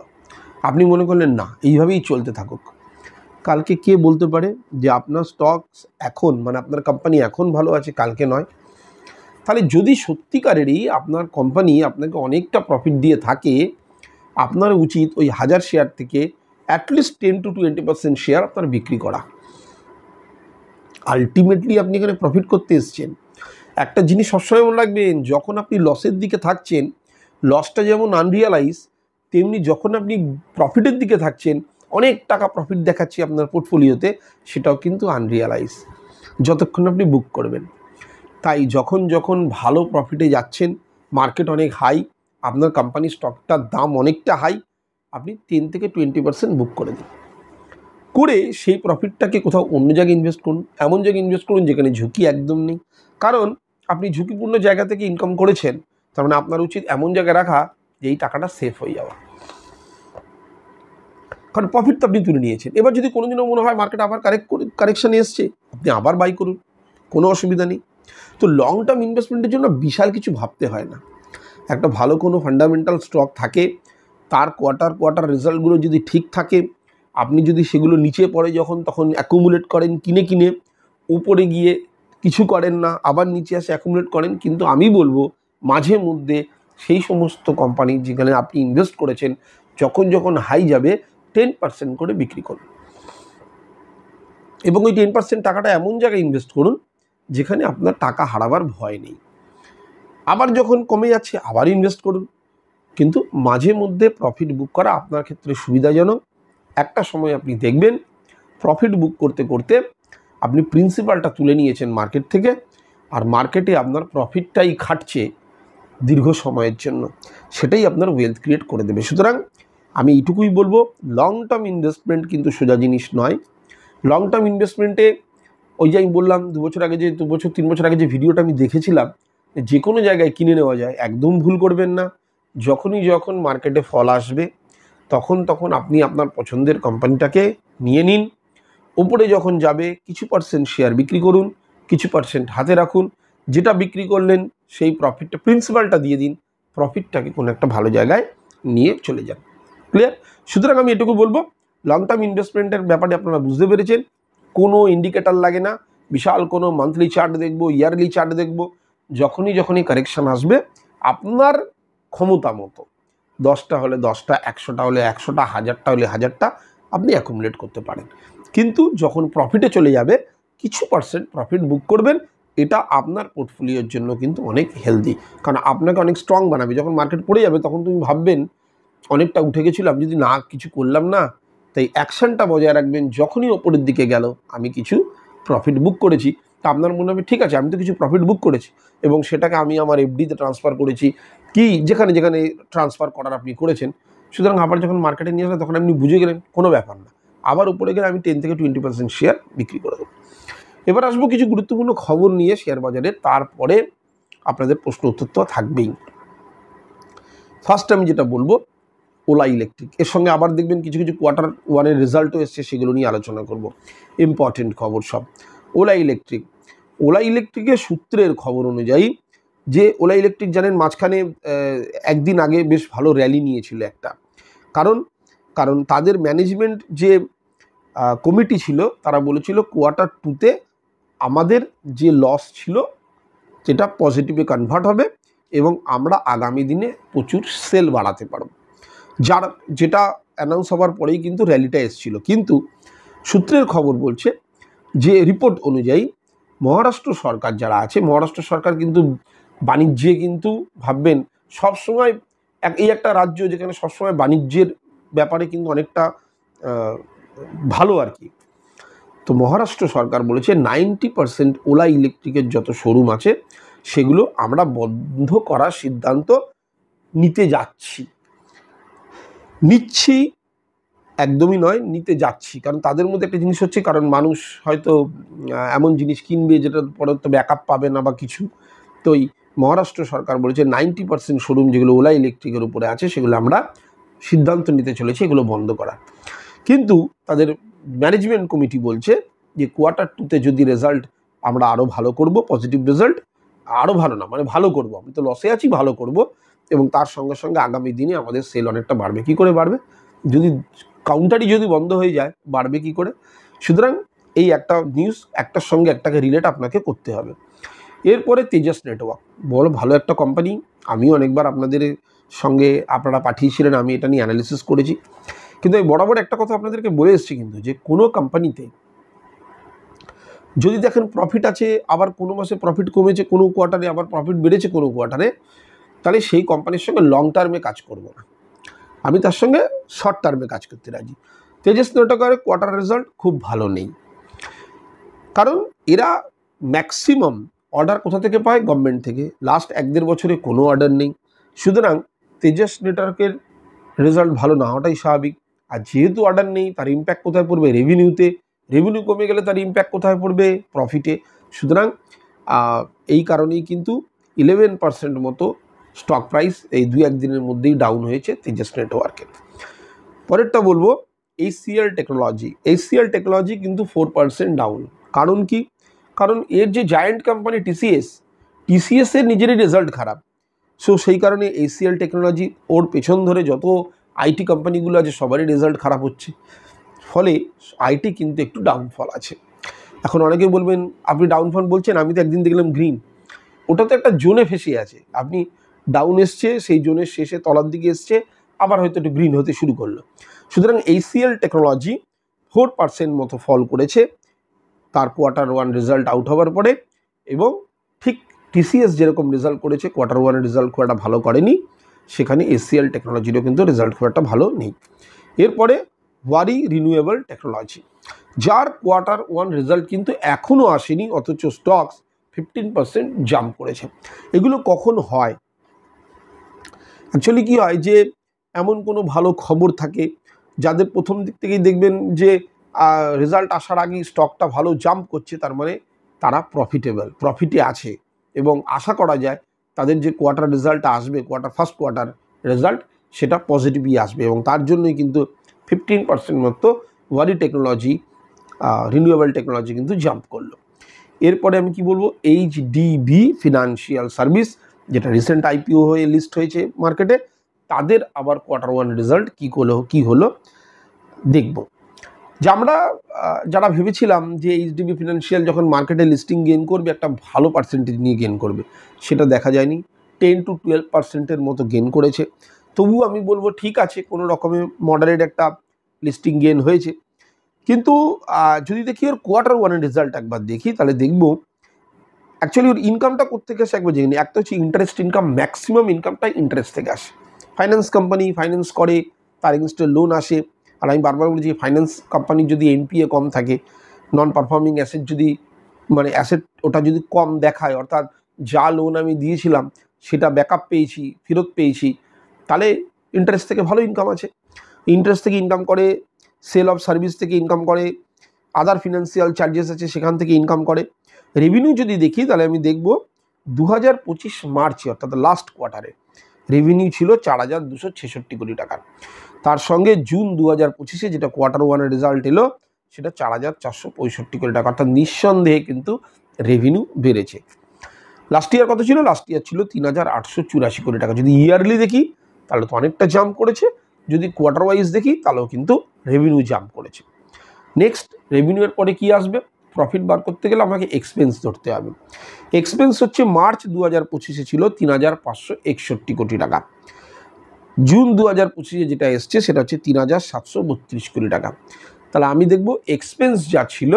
আপনি মনে করলেন না এইভাবেই চলতে থাকুক। কালকে কে বলতে পারে যে আপনার স্টকস এখন, মানে আপনার কোম্পানি এখন ভালো আছে, কালকে নয়। তাহলে যদি সত্যিকারেরই আপনার কোম্পানি আপনাকে অনেকটা প্রফিট দিয়ে থাকে, আপনার উচিত ওই 1000 শেয়ার থেকে অ্যাটলিস্ট 10-20% শেয়ার আপনার বিক্রি করা। আলটিমেটলি আপনি এখানে প্রফিট করতে এসছেন। একটা জিনিস সবসময় মনে রাখবেন, যখন আপনি লসের দিকে থাকছেন, লসটা যেমন আনরিয়ালাইজ, তেমনি যখন আপনি প্রফিটের দিকে থাকছেন, অনেক টাকা প্রফিট দেখাচ্ছি আপনার পোর্টফোলিওতে, সেটাও কিন্তু আনরিয়ালাইজ যতক্ষণ আপনি বুক করবেন। তাই যখন ভালো প্রফিটে যাচ্ছেন, মার্কেট অনেক হাই, আপনার কোম্পানির স্টকটার দাম অনেকটা হাই, আপনি 10-20% বুক করে দিন, করে সেই প্রফিটটাকে কোথাও অন্য জায়গায় ইনভেস্ট করুন। এমন জায়গায় ইনভেস্ট করুন যেখানে ঝুঁকি একদম নেই। কারণ আপনি ঝুঁকিপূর্ণ জায়গা থেকে ইনকাম করেছেন, তার মানে আপনার উচিত এমন জায়গায় রাখা যে এই টাকাটা সেফ হয়ে যাওয়া, কারণ প্রফিট তো আপনি তুলে নিয়েছেন। এবার যদি কোনোদিনও মনে হয় মার্কেট আবার কারেকশানে এসছে, আপনি আবার বাই করুন, কোনো অসুবিধা নেই। তো লং টার্ম ইনভেস্টমেন্টের জন্য বিশাল কিছু ভাবতে হয় না। একটা ভালো কোনো ফান্ডামেন্টাল স্টক থাকে, তার কোয়ার্টার রেজাল্টগুলো যদি ঠিক থাকে, আপনি যদি সেগুলো নিচে পড়ে তখন অ্যাকুমুলেট করেন কিনে, উপরে গিয়ে কিছু করেন না, আবার নিচে আসে অ্যাকুমুলেট করেন। কিন্তু আমি বলবো মাঝে মধ্যে সেই সমস্ত কোম্পানি যেখানে আপনি ইনভেস্ট করেছেন যখন যখন হাই যাবে 10% করে বিক্রি করুন, এবং ওই 10% টাকাটা এমন জায়গায় ইনভেস্ট করুন যেখানে আপনার টাকা হারাবার ভয় নেই। আবার যখন কমে যাচ্ছে আবার ইনভেস্ট করুন, কিন্তু মাঝে মধ্যে প্রফিট বুক করা আপনার ক্ষেত্রে সুবিধাজনক। একটা সময় আপনি দেখবেন প্রফিট বুক করতে করতে আপনি প্রিন্সিপালটা তুলে নিয়েছেন মার্কেট থেকে, আর মার্কেটে আপনার প্রফিটটাই খাটছে দীর্ঘ সময়ের জন্য, সেটাই আপনার ওয়েলথ ক্রিয়েট করে দেবে। সুতরাং আমি এইটুকুই বলবো, লং টার্ম ইনভেস্টমেন্ট কিন্তু সোজা জিনিস নয়। লং টার্ম ইনভেস্টমেন্টে ওই যে আমি বললাম 2 বছর আগে, যে 2 বছর 3 বছর আগে যে ভিডিওটা আমি দেখেছিলাম, যে কোনো জায়গায় কিনে নেওয়া যায়, একদম ভুল করবেন না। যখন মার্কেটে ফল আসবে তখন আপনি আপনার পছন্দের কোম্পানিটাকে নিয়ে নিন। ওপরে যখন যাবে কিছু পার্সেন্ট শেয়ার বিক্রি করুন, কিছু পার্সেন্ট হাতে রাখুন। যেটা বিক্রি করলেন সেই প্রফিটটা, প্রিন্সিপালটা দিয়ে দিন, প্রফিটটাকে কোনো একটা ভালো জায়গায় নিয়ে চলে যান। ক্লিয়ার? সুতরাং আমি এটুকু বলবো, লং টার্ম ইনভেস্টমেন্টের ব্যাপারে আপনারা বুঝতে পেরেছেন। কোনো ইন্ডিকেটার লাগে না, বিশাল কোনো মান্থলি চার্ট দেখবো, ইয়ারলি চার্ট দেখবো। যখনই কারেকশান আসবে আপনার ক্ষমতা মতো 10টা হলে 10টা, 100টা হলে 100টা, 1000টা হলে 1000টা আপনি অ্যাকুমুলেট করতে পারেন। কিন্তু যখন প্রফিটে চলে যাবে কিছু পার্সেন্ট প্রফিট বুক করবেন। এটা আপনার পোর্টফোলিওর জন্য কিন্তু অনেক হেলদি, কারণ আপনাকে অনেক স্ট্রং বানাবে। যখন মার্কেট পড়ে যাবে তখন তুমি ভাববেন অনেকটা উঠে গেছিলাম, যদি না কিছু করলাম না। তাই অ্যাকশানটা বজায় রাখবেন। যখনই ওপরের দিকে গেল আমি কিছু প্রফিট বুক করেছি, তা আপনার মনে হবে ঠিক আছে আমি তো কিছু প্রফিট বুক করেছি, এবং সেটাকে আমি আমার এফডিতে ট্রান্সফার করেছি, কি যেখানে ট্রান্সফার করার আপনি করেছেন। সুতরাং আবার যখন মার্কেটে নিয়ে আসলে তখন আপনি বুঝে গেলেন কোনো ব্যাপার না, আবার উপরে গেলে আমি 10 থেকে 20% শেয়ার বিক্রি করে দেবো। এবার আসবো কিছু গুরুত্বপূর্ণ খবর নিয়ে শেয়ার বাজারে, তারপরে আপনাদের প্রশ্ন উত্তর তো থাকবেই। ফার্স্ট আমি যেটা বলবো ওলা ইলেকট্রিক, এর সঙ্গে আবার দেখবেন কিছু কোয়ার্টার ওয়ানের রেজাল্টও এসছে, সেগুলো নিয়ে আলোচনা করব। ইম্পর্টেন্ট খবর সব। ওলা ইলেকট্রিকের সূত্রের খবর অনুযায়ী, যে ওলা ইলেকট্রিক জানেন মাঝখানে একদিন আগে বেশ ভালো র্যালি নিয়েছিল একটা, কারণ তাদের ম্যানেজমেন্ট যে কমিটি ছিল তারা বলেছিল কোয়ার্টার 2তে আমাদের যে লস ছিল সেটা পজিটিভে কনভার্ট হবে এবং আমরা আগামী দিনে প্রচুর সেল বাড়াতে পারব। যেটা অ্যানাউন্স হওয়ার পরেই কিন্তু র্যালিটা এসেছিল। কিন্তু সূত্রের খবর বলছে যে রিপোর্ট অনুযায়ী মহারাষ্ট্র সরকার যারা আছে, মহারাষ্ট্র সরকার কিন্তু বাণিজ্যে কিন্তু ভাববেন সবসময় এই একটা রাজ্য যেখানে সবসময় বাণিজ্যের ব্যাপারে কিন্তু অনেকটা ভালো আর কি। তো মহারাষ্ট্র সরকার বলেছে 90% ওলা ইলেকট্রিকের যত শোরুম আছে সেগুলো আমরা বন্ধ করার সিদ্ধান্ত নিচ্ছি একদমই নয়, নিতে যাচ্ছি। কারণ তাদের মধ্যে একটা জিনিস হচ্ছে, কারণ মানুষ হয়তো এমন জিনিস কিনবে যেটার পরে তো ব্যাকআপ পাবে না বা কিছু। তো এই মহারাষ্ট্র সরকার বলেছে 90% শোরুম যেগুলো ওলা ইলেকট্রিকের উপরে আছে সেগুলো আমরা সিদ্ধান্ত নিতে চলেছি এগুলো বন্ধ করা। কিন্তু তাদের ম্যানেজমেন্ট কমিটি বলছে যে কোয়ার্টার 2তে যদি রেজাল্ট আমরা আরও ভালো করব, পজিটিভ রেজাল্ট, আরও ভালো না মানে ভালো করব, আমি তো লসে আছি, ভালো করব, এবং তার সঙ্গে সঙ্গে আগামী দিনে আমাদের সেল অনেকটা বাড়বে। কী করে বাড়বে? যদি কাউন্টারই যদি বন্ধ হয়ে যায় বাড়বে কি করে? সুতরাং এই একটা নিউজ একটার সঙ্গে একটাকে রিলেট আপনাকে করতে হবে। এরপরে তেজাস নেটওয়ার্ক, বড় ভালো একটা কোম্পানি, আমিও অনেকবার আপনাদের সঙ্গে আপনারা পাঠিয়েছিলেন, আমি এটা নিয়ে অ্যানালিসিস করেছি। কিন্তু আমি বরাবর একটা কথা আপনাদেরকে বলে এসেছি কিন্তু, যে কোনো কোম্পানিতে যদি দেখেন প্রফিট আছে, আবার কোনো মাসে প্রফিট কমেছে, কোনো কোয়ার্টারে আবার প্রফিট বেড়েছে কোনো কোয়ার্টারে, তাহলে সেই কোম্পানির সঙ্গে লং টার্মে কাজ করব না, আমি তার সঙ্গে শর্ট টার্মে কাজ করতে রাজি। তেজাস নেটওয়ার্কের কোয়ার্টার রেজাল্ট খুব ভালো নেই, কারণ এরা ম্যাক্সিমাম অর্ডার কোথা থেকে পায়? গভর্নমেন্ট থেকে। লাস্ট 1-1.5 বছরে কোনো অর্ডার নেই। সুতরাং তেজাস নেটওয়ার্কের রেজাল্ট ভালো না হওয়াটাই স্বাভাবিক। আর যেহেতু অর্ডার নেই তার ইম্প্যাক্ট কোথায় পড়বে? রেভিনিউতে। রেভিনিউ কমে গেলে তার ইম্প্যাক্ট কোথায় পড়বে? প্রফিটে। সুতরাং এই কারণেই কিন্তু 11% মতো স্টক প্রাইস এই 2-1 দিনের মধ্যেই ডাউন হয়েছে তেজাস নেটওয়ার্কের। পরেরটা বলবো HCL টেকনোলজি কিন্তু 4% ডাউন। কারণ কি? কারণ এর যে জায়ান্ট কোম্পানি TCS এর নিজেরই রেজাল্ট খারাপ। সো সেই কারণে HCL টেকনোলজি, ওর পেছন ধরে যত আইটি কোম্পানিগুলো আছে সবারই রেজাল্ট খারাপ হচ্ছে, ফলে আইটি কিন্তু একটু ডাউনফল আছে। এখন অনেকে বলবেন আপনি ডাউন ফান্ড বলছেন, আমি তো একদিন দেখলাম গ্রিন। ওটা তো একটা জোনে ফেসে আছে, আপনি ডাউন এসছে, সেই জোনের শেষে তলার দিকে এসছে, আবার হয়তো একটু গ্রিন হতে শুরু করলো। সুতরাং HCL টেকনোলজি 4% মতো ফল করেছে তার Q1 রেজাল্ট আউট হওয়ার পরে, এবং ঠিক TCS যেরকম রেজাল্ট করেছে Q1 রেজাল্ট খুব একটা ভালো করেনি, সেখানে HCL টেকনোলজিরও কিন্তু রেজাল্ট খুব একটা ভালো নেই। এরপরে ওয়ারি রিনিউয়েবল টেকনোলজি, যার Q1 রেজাল্ট কিন্তু এখনও আসেনি, অথচ স্টকস 15% জাম্প করেছে। এগুলো কখন হয়? অ্যাকচুয়ালি কী হয় যে এমন কোনো ভালো খবর থাকে যাদের প্রথম দিক থেকেই দেখবেন যে রেজাল্ট আসার আগেই স্টকটা ভালো জাম্প করছে, তার মানে তারা প্রফিটে আছে, এবং আশা করা যায় তাদের যে কোয়ার্টার রেজাল্ট আসবে, ফার্স্ট কোয়ার্টার রেজাল্ট, সেটা পজিটিভই আসবে, এবং তার জন্যই কিন্তু 15% মতো ওয়ারি টেকনোলজি, রিনিউয়েবল টেকনোলজি কিন্তু জাম্প করলো। এরপরে আমি কি বলবো, HDB ফিনান্সিয়াল সার্ভিস, যেটা রিসেন্ট IPO হয়ে লিস্ট হয়েছে মার্কেটে, তাদের আবার Q1 রেজাল্ট কি হলো দেখব। যে আমরা যারা ভেবেছিলাম যে HDB ফিনান্সিয়াল যখন মার্কেটে লিস্টিং গেইন করবে একটা ভালো পার্সেন্টেজ নিয়ে গেইন করবে, সেটা দেখা যায়নি। 10 to 12% মতো গেইন করেছে। তবু আমি বলবো ঠিক আছে, কোনো রকমে মডারেট একটা লিস্টিং গেইন হয়েছে। কিন্তু যদি দেখি ওর Q1 রেজাল্ট একবার দেখি, তাহলে দেখব অ্যাকচুয়ালি ওর ইনকামটা কোত্থেকে আসে একবার জেনে। একটা হচ্ছে ইন্টারেস্ট ইনকাম, ম্যাক্সিমাম ইনকামটা ইন্টারেস্ট থেকে আসে। ফাইন্যান্স কোম্পানি ফাইন্যান্স করে, তার এগেনস্টে লোন আসে। আর আমি বারবার বলি যে ফাইন্যান্স কোম্পানির যদি NPA কম থাকে, নন পারফর্মিং অ্যাসেট যদি, মানে অ্যাসেট ওটা যদি কম দেখায়, অর্থাৎ যা লোন আমি দিয়েছিলাম সেটা ব্যাকআপ পেয়েছি, ফেরত পেয়েছি, তাহলে ইন্টারেস্ট থেকে ভালো ইনকাম আছে। ইন্টারেস্ট থেকে ইনকাম করে, সেল অফ সার্ভিস থেকে ইনকাম করে, আদার ফিনান্সিয়াল চার্জেস আছে সেখান থেকে ইনকাম করে। রেভিনিউ যদি দেখি তাহলে আমি দেখব 2025 মার্চে, অর্থাৎ লাস্ট কোয়ার্টারে রেভিনিউ ছিল 4,266 কোটি টাকার। তার সঙ্গে জুন 2025-এ যেটা Q1 রেজাল্ট এলো, সেটা 4,465 কোটি টাকা, অর্থাৎ নিঃসন্দেহে কিন্তু রেভিনিউ বেড়েছে। লাস্ট ইয়ার কত ছিল? লাস্ট ইয়ার ছিল 3,884 কোটি টাকা। যদি ইয়ারলি দেখি তাহলে তো অনেকটা জাম্প করেছে, যদি কোয়ার্টার ওয়াইজ দেখি তাহলেও কিন্তু রেভিনিউ জাম্প করেছে। নেক্সট, রেভিনিউয়ের পরে কি আসবে? প্রফিট বার করতে গেলে আমাকে এক্সপেন্স ধরতে হবে। এক্সপেন্স হচ্ছে মার্চ 2025-এ ছিল 3,561 কোটি টাকা। জুন 2025-এ যেটা এসছে সেটা হচ্ছে 3,732 কোটি টাকা। তাহলে আমি দেখব এক্সপেন্স যা ছিল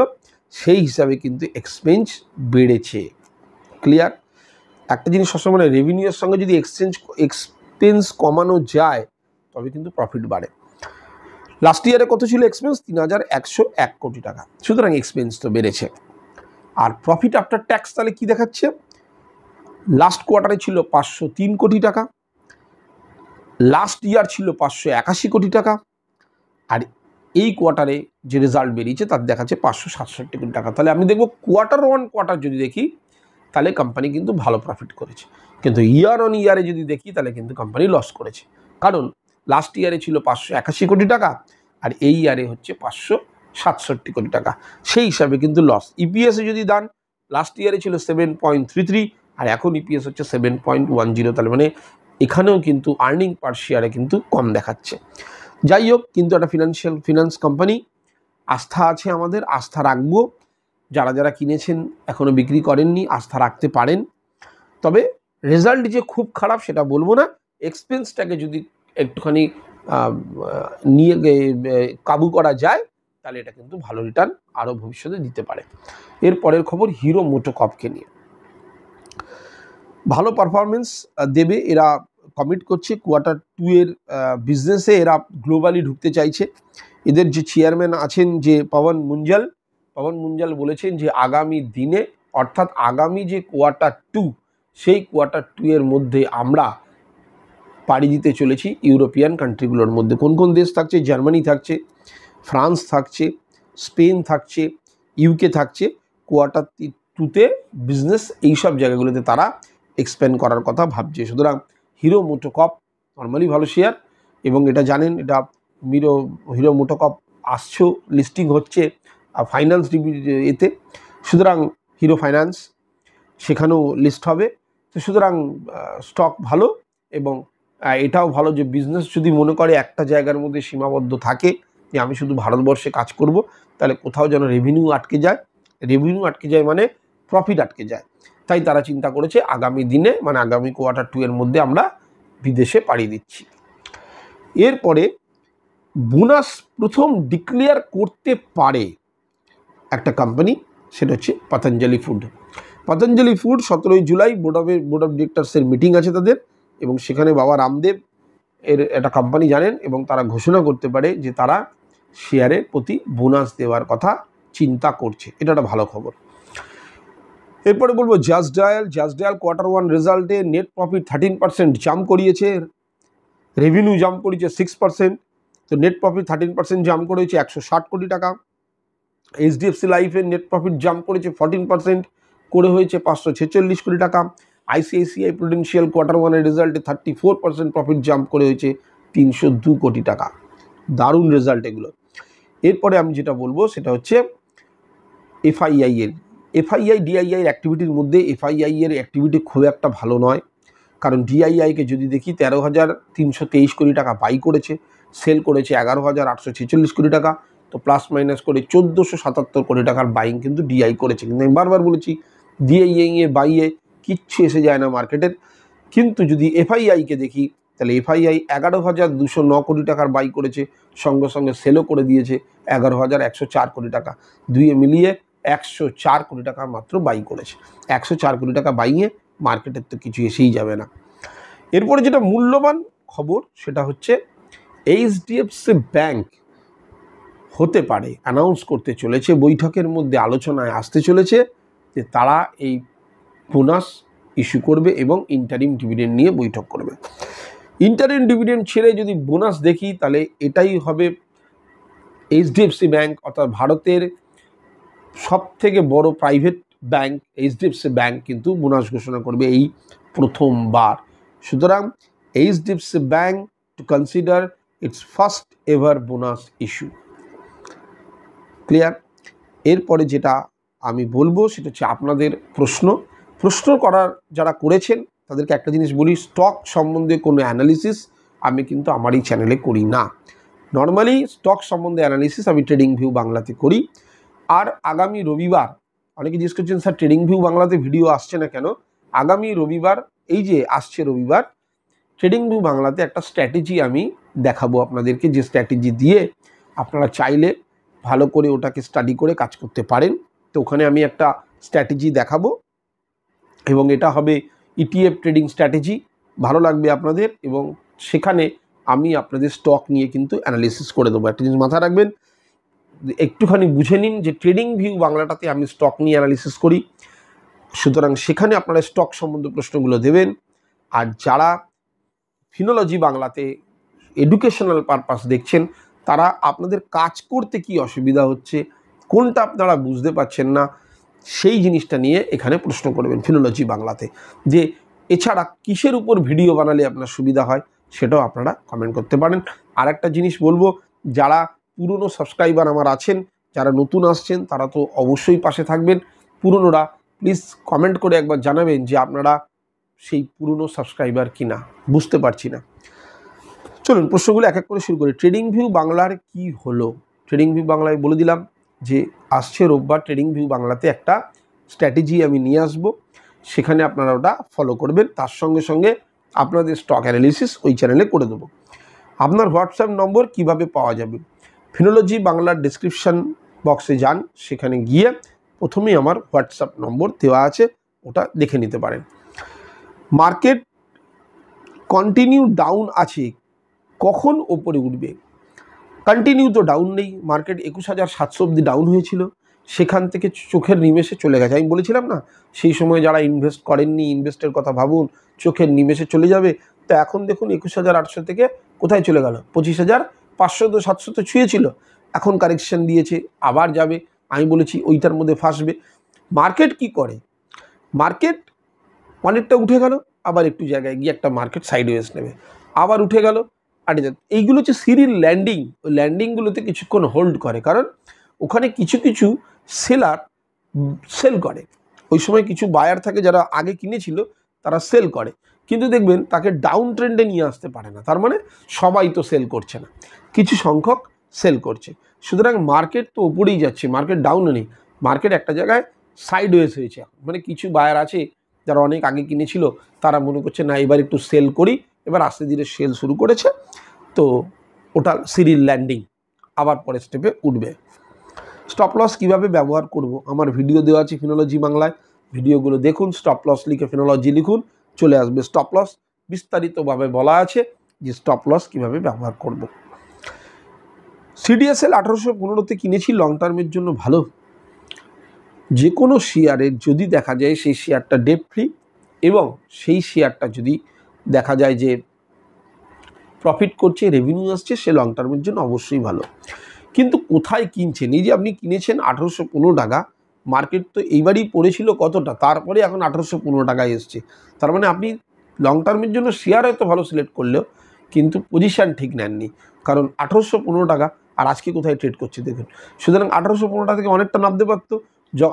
সেই হিসাবে কিন্তু এক্সপেন্স বেড়েছে। ক্লিয়ার? একটা জিনিস সবসময়, রেভিনিউয়ের সঙ্গে যদি এক্সপেন্স কমানো যায় তবে কিন্তু প্রফিট বাড়ে। লাস্ট ইয়ারে কত ছিল এক্সপেন্স? 3,101 কোটি টাকা। সুতরাং এক্সপেন্স তো বেড়েছে। আর প্রফিট আফটার ট্যাক্স তাহলে কি দেখাচ্ছে? লাস্ট কোয়ার্টারে ছিল 503 কোটি টাকা, লাস্ট ইয়ার ছিল 581 কোটি টাকা, আর এই কোয়ার্টারে যে রেজাল্ট বেরিয়েছে তার দেখাচ্ছে 567 কোটি টাকা। তাহলে আমি দেখব Q1 যদি দেখি তাহলে কোম্পানি কিন্তু ভালো প্রফিট করেছে, কিন্তু ইয়ার অন ইয়ারে যদি দেখি তাহলে কিন্তু কোম্পানি লস করেছে। কারণ লাস্ট ইয়ারে ছিল 581 কোটি টাকা, আর এই ইয়ারে হচ্ছে 567 কোটি টাকা, সেই হিসাবে কিন্তু লস। ইপিএসে যদি দান, লাস্ট ইয়ারে ছিল 7.33, আর এখন ইপিএস হচ্ছে 7.10, তাহলে মানে এখানেও কিন্তু আর্নিং পার শেয়ারে কিন্তু কম দেখাচ্ছে। যাই হোক, কিন্তু একটা ফিনান্স কোম্পানি, আস্থা আছে আমাদের, আস্থা রাখবো। যারা যারা কিনেছেন এখনও বিক্রি করেননি, আস্থা রাখতে পারেন। তবে রেজাল্ট যে খুব খারাপ সেটা বলবো না। এক্সপেন্সটাকে যদি একটুখানি নিয়ে কাবু করা যায় তাহলে এটা কিন্তু ভালো রিটার্ন আরও ভবিষ্যতে দিতে পারে। এর পরের খবর হিরো মোটোকর্পকে নিয়ে। ভালো পারফরমেন্স দেবে, এরা কমিট করছে Q2 এর বিজনেসে, এরা গ্লোবালি ঢুকতে চাইছে। এদের যে চেয়ারম্যান আছেন যে পবন মুঞ্জাল বলেছেন যে আগামী দিনে, অর্থাৎ আগামী যে Q2, সেই Q2 এর মধ্যে আমরা পাড়ি দিতে চলেছি ইউরোপিয়ান কান্ট্রিগুলোর মধ্যে। কোন কোন দেশ থাকছে? জার্মানি থাকছে, ফ্রান্স থাকছে, স্পেন থাকছে, UK থাকছে। Q2-তে বিজনেস এইসব জায়গাগুলোতে তারা এক্সপ্যান্ড করার কথা ভাবছে। সুতরাং হিরো মোটোকর্প নর্মালি ভালো শেয়ার, এবং এটা জানেন, এটা হিরো মোটোকর্প আসছেও, লিস্টিং হচ্ছে ফাইন্যান্স এতে। সুতরাং হিরো ফাইন্যান্স সেখানেও লিস্ট হবে। তো সুতরাং স্টক ভালো, এবং এটাও ভালো যে বিজনেস যদি মনে করে একটা জায়গার মধ্যে সীমাবদ্ধ থাকে যে আমি শুধু ভারতবর্ষে কাজ করব, তাহলে কোথাও যেন রেভিনিউ আটকে যায়, রেভিনিউ আটকে যায় মানে প্রফিট আটকে যায়। তাই তারা চিন্তা করেছে আগামী দিনে মানে আগামী Q2 এর মধ্যে আমরা বিদেশে পাড়ি দিচ্ছি। এরপরে বোনাস প্রথম ডিক্লেয়ার করতে পারে একটা কোম্পানি, সেটা হচ্ছে পতঞ্জলি ফুড। পতঞ্জলি ফুড 17 জুলাই বোর্ড অফ ডিরেক্টরসের মিটিং আছে তাদের, এবং সেখানে বাবা রামদেব এর একটা কোম্পানি জানেন, এবং তারা ঘোষণা করতে পারে যে তারা শেয়ারের প্রতি বোনাস দেওয়ার কথা চিন্তা করছে। এটা একটা ভালো খবর। এরপরে বলবো জাস্ট ডায়াল। Q1 রেজাল্টে নেট প্রফিট 13% জাম্প করিয়েছে, রেভিনিউ জাম্প করেছে 6%, তো নেট প্রফিট 13% জাম্প করেছে 160 কোটি টাকা। এইচডিএফসি লাইফের নেট প্রফিট জাম্প করেছে 14% করে হয়েছে 546 কোটি টাকা। আইসিআইসিআই প্রুডেন্সিয়াল Q1 এর রেজাল্টে 34% প্রফিট জাম্প করে হয়েছে 302 কোটি টাকা। দারুণ রেজাল্ট এগুলো। এরপরে আমি যেটা বলবো সেটা হচ্ছে এফআইআই এর ডিআইআই এর অ্যাক্টিভিটির মধ্যে এফআইআই এর অ্যাক্টিভিটি খুব একটা ভালো নয়, কারণ ডিআইআইকে যদি দেখি 13,323 কোটি টাকা বাই করেছে, সেল করেছে 11,846 কোটি টাকা, তো প্লাস মাইনাস করে 1,477 কোটি টাকার বাইং কিন্তু ডিআই করেছে। কিন্তু আমি বারবার বলেছি ডিআইআই এ বাইয়ে কিচ্ছু এসে যায় না মার্কেটের। কিন্তু যদি এফআইআইকে দেখি তাহলে এফআইআই 11,209 কোটি টাকার বাই করেছে, সঙ্গে সঙ্গে সেলও করে দিয়েছে 11,104 কোটি টাকা, দুইয়ে মিলিয়ে 104 কোটি টাকা মাত্র বাই করেছে। 104 কোটি টাকা বাইয়ে মার্কেটের তো কিছু এসেই যাবে না। এরপরে যেটা মূল্যবান খবর সেটা হচ্ছে এইচডিএফসি ব্যাংক হতে পারে অ্যানাউন্স করতে চলেছে, বৈঠকের মধ্যে আলোচনায় আসতে চলেছে যে তারা এই বোনাস ইস্যু করবে এবং ইন্টারিম ডিভিডেন্ড নিয়ে বৈঠক করবে। ইন্টারিম ডিভিডেন্ড ছেড়ে যদি বোনাস দেখি তাহলে এটাই হবে এইচডিএফসি ব্যাংক, অর্থাৎ ভারতের সবথেকে বড় প্রাইভেট ব্যাংক এইচডিএফসি ব্যাংক কিন্তু বোনাস ঘোষণা করবে এই প্রথমবার। সুতরাং HDFC bank to consider its first ever bonus issue. Clear? এরপরে যেটা আমি বলবো সেটা হচ্ছে আপনাদের প্রশ্ন করার যারা করেছেন তাদেরকে একটা জিনিস বলি, স্টক সম্বন্ধে কোনো অ্যানালিসিস আমি কিন্তু আমার এই চ্যানেলে করি না। নর্মালি স্টক সম্বন্ধে অ্যানালিসিস আমি ট্রেডিং ভিউ বাংলাতে করি। আর আগামী রবিবার, অনেকে জিজ্ঞেস করছেন স্যার ট্রেডিং ভিউ বাংলাতে ভিডিও আসছে না কেন? আগামী রবিবার, এই যে আসছে রবিবার, ট্রেডিং ভিউ বাংলাতে একটা স্ট্র্যাটেজি আমি দেখাবো আপনাদেরকে, যে স্ট্র্যাটেজি দিয়ে আপনারা চাইলে ভালো করে ওটাকে স্টাডি করে কাজ করতে পারেন। তো ওখানে আমি একটা স্ট্র্যাটেজি দেখাবো এবং এটা হবে ইটিএফ ট্রেডিং স্ট্র্যাটেজি, ভালো লাগবে আপনাদের, এবং সেখানে আমি আপনাদের স্টক নিয়ে কিন্তু অ্যানালিসিস করে দেবো। একটা জিনিস মাথায় রাখবেন, একটুখানি বুঝে নিন যে ট্রেডিং ভিউ বাংলাটাতে আমি স্টক নিয়ে অ্যানালিসিস করি, সুতরাং সেখানে আপনারা স্টক সম্বন্ধে প্রশ্নগুলো দেবেন। আর যারা ফিনোলজি বাংলাতে এডুকেশনাল পারপাস দেখছেন তারা আপনাদের কাজ করতে কি অসুবিধা হচ্ছে, কোনটা আপনারা বুঝতে পারছেন না, সেই জিনিসটা নিয়ে এখানে প্রশ্ন করবেন ফিনোলজি বাংলাতে। যে এছাড়া কিসের উপর ভিডিও বানালে আপনার সুবিধা হয় সেটাও আপনারা কমেন্ট করতে পারেন। আর একটা জিনিস বলবো, যারা পুরনো সাবস্ক্রাইবার আমার আছেন, যারা নতুন আসছেন তারা তো অবশ্যই পাশে থাকবেন। পুরনোরা প্লিজ কমেন্ট করে একবার জানাবেন যে আপনারা সেই পুরনো সাবস্ক্রাইবার কিনা, বুঝতে পারছি না। চলুন প্রশ্নগুলো এক এক করে শুরু করি। ট্রেডিং ভিউ বাংলার কি হলো? ট্রেডিং ভিউ বাংলায় বলে দিলাম যে আসছে রোববার ট্রেডিং ভিউ বাংলাতে একটা স্ট্র্যাটেজি আমি নিয়ে আসবো, সেখানে আপনারা ওটা ফলো করবেন। তার সঙ্গে সঙ্গে আপনাদের স্টক অ্যানালিসিস ওই চ্যানেলে করে দেবো। আপনার হোয়াটসঅ্যাপ নম্বর কিভাবে পাওয়া যাবে? ফিনোলজি বাংলার ডিসক্রিপশান বক্সে যান, সেখানে গিয়ে প্রথমেই আমার হোয়াটসঅ্যাপ নম্বর দেওয়া আছে, ওটা দেখে নিতে পারেন। মার্কেট কন্টিনিউ ডাউন আছে, কখন ওপরে উঠবে? কন্টিনিউ তো ডাউন নেই, মার্কেট 21,700 অবধি ডাউন হয়েছিল, সেখান থেকে চোখের নিমেষে চলে গেছে। আমি বলেছিলাম না সেই সময় যারা ইনভেস্ট করেননি, ইনভেস্টের কথা ভাবুন, চোখের নিমেষে চলে যাবে। তো এখন দেখুন 21,800 থেকে কোথায় চলে গেল? 25,500 তো 700 তো ছুঁয়েছিল, এখন কারেকশন দিয়েছে, আবার যাবে। আমি বলেছি ওইটার মধ্যে ফাঁসবে। মার্কেট কি করে? মার্কেট অনেকটা উঠে গেল, আবার একটু জায়গায় গিয়ে একটা মার্কেট সাইডওয়েজ নেবে, আবার উঠে গেল, আর এইগুলো হচ্ছে সিরিল ল্যান্ডিং। ওই ল্যান্ডিংগুলোতে কিছুক্ষণ হোল্ড করে, কারণ ওখানে কিছু কিছু সেলার সেল করে, ওই সময় কিছু বায়ার থাকে যারা আগে কিনেছিল তারা সেল করে, কিন্তু দেখবেন তাকে ডাউন ট্রেন্ডে নিয়ে আসতে পারে না। তার মানে সবাই তো সেল করছে না, কিছু সংখ্যক সেল করছে। সুতরাং মার্কেট তো ওপরেই যাচ্ছে, মার্কেট ডাউনে নেই, মার্কেট একটা জায়গায় সাইডওয়েজ হয়েছে, মানে কিছু বায়ার আছে যারা অনেক আগে কিনেছিল, তারা মনে করছে না এবার একটু সেল করি, এবার আস্তে ধীরে সেল শুরু করেছে, তো ওটা সিরিল ল্যান্ডিং, আবার পরের স্টেপে উঠবে। স্টপ লস কীভাবে ব্যবহার করব, আমার ভিডিও দেওয়া আছে ফিনোলজি বাংলায়, ভিডিওগুলো দেখুন, স্টপ লস লিখে ফিনোলজি লিখুন, চলে আসবে স্টপ লস, বিস্তারিতভাবে বলা আছে যে স্টপ লস কীভাবে ব্যবহার করব। সিডিএসএল 1815-তে কিনেছি, লং টার্মের জন্য ভালো। যে কোনো শেয়ারের যদি দেখা যায় সেই শেয়ারটা ডেট ফ্রি এবং সেই শেয়ারটা যদি দেখা যায় যে প্রফিট করছে, রেভিনিউ আসছে, সে লং টার্মের জন্য অবশ্যই ভালো। কিন্তু কোথায় কিনছেন? এই যে আপনি কিনেছেন 1815 টাকা, মার্কেট তো এইবারই পড়েছিল কতটা, তারপরে এখন 1815 টাকায় এসছে, তার মানে আপনি লং টার্মের জন্য শেয়ার হয়তো ভালো সিলেক্ট করলেও কিন্তু পজিশান ঠিক নেননি, কারণ 1815 টাকা আর আজকে কোথায় ট্রেড করছে দেখুন। সুতরাং 1815 টাকা থেকে অনেকটা নামতে পারতো,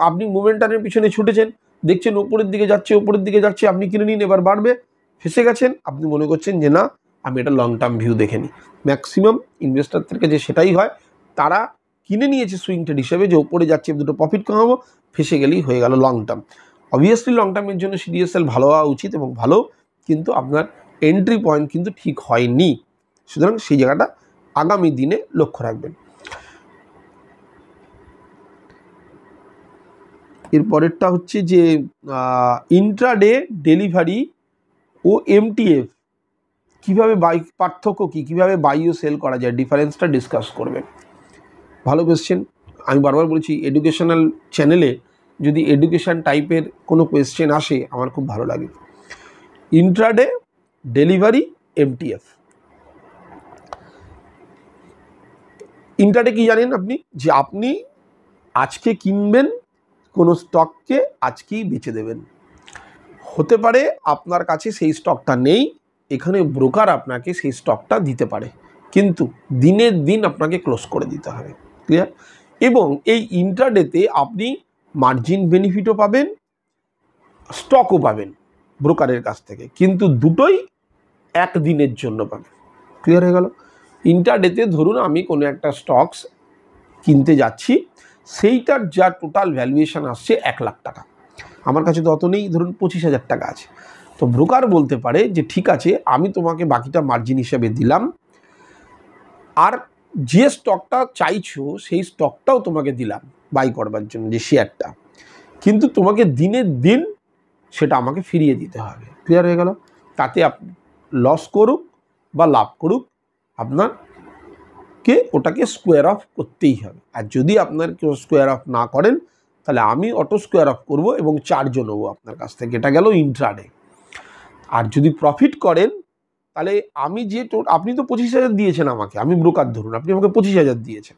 আপনি মোমেন্টামের পিছনে ছুটেছেন, দেখছেন ওপরের দিকে যাচ্ছে, ওপরের দিকে যাচ্ছে, আপনি কিনে নিন, এবার বাড়বে, ফেসে গেছেন, আপনি মনে করছেন যে না আমি এটা লং টার্ম ভিউ দেখে নিই। ম্যাক্সিমাম ইনভেস্টারদের কাছে সেটাই হয়, তারা কিনে নিয়েছে সুইং ট্রেড হিসেবে যে ওপরে যাচ্ছে দুটো প্রফিট কমাবো, ফেসে গেলেই হয়ে গেল লং টার্ম। অবভিয়াসলি লং টার্মের জন্য সিডিএসএল ভালো হওয়া উচিত এবং ভালো, কিন্তু আপনার এন্ট্রি পয়েন্ট কিন্তু ঠিক হয়নি, সুতরাং সেই জায়গাটা আগামী দিনে লক্ষ্য রাখবেন। এরপরেরটা হচ্ছে যে ইন্ট্রাডে ডেলিভারি ও এমটিএফ কীভাবে পার্থক্য কী, কীভাবে বাই ও সেল করা যায়, ডিফারেন্সটা ডিসকাস করবেন। ভালো কোয়েশ্চেন। আমি বারবার বলছি এডুকেশনাল চ্যানেলে যদি এডুকেশান টাইপের কোনো কোয়েশ্চেন আসে আমার খুব ভালো লাগে। Intraday, delivery, MTF. ইন্ট্রাডে কি জানেন আপনি, যে আপনি আজকে কিনবেন কোনো স্টককে, আজকেই বেচে দেবেন। হতে পারে আপনার কাছে সেই স্টকটা নেই, এখানে ব্রোকার আপনাকে সেই স্টকটা দিতে পারে, কিন্তু দিনের দিন আপনাকে ক্লোজ করে দিতে হবে, ক্লিয়ার? এবং এই ইন্ট্রাডেতে আপনি মার্জিন বেনিফিটও পাবেন, স্টকও পাবেন ব্রোকারের কাছ থেকে, কিন্তু দুটোই একদিনের জন্য পাবেন, ক্লিয়ার হয়ে গেল? ইন্ট্রাডেতে ধরুন আমি কোনো একটা স্টকস কিনতে যাচ্ছি, সেইটার যা টোটাল ভ্যালুয়েশন আসছে 1 লাখ টাকা, আমার কাছে তো অত নেই, ধরুন 25,000 টাকা আছে, তো ব্রোকার বলতে পারে যে ঠিক আছে আমি তোমাকে বাকিটা মার্জিন হিসাবে দিলাম, আর যে স্টকটা চাইছো সেই স্টকটাও তোমাকে দিলাম বাই করবার জন্য, যে শেয়ারটা, কিন্তু তোমাকে দিনের দিন সেটা আমাকে ফিরিয়ে দিতে হবে, ক্লিয়ার হয়ে গেল? তাতে আপনি লস করুক বা লাভ করুক, আপনাকে ওটাকে স্কোয়ার অফ করতেই হবে, আর যদি আপনার কেউ স্কোয়ার অফ না করেন তাহলে আমি অটো স্কোয়ার অফ করব এবং চার্জও নেবো আপনার কাছ থেকে, এটা গেল ইন্ট্রাডে। আর যদি প্রফিট করেন তাহলে আমি যে আপনি তো 25,000 দিয়েছেন আমাকে, আমি ব্রোকার ধরুন, আপনি আমাকে 25,000 দিয়েছেন,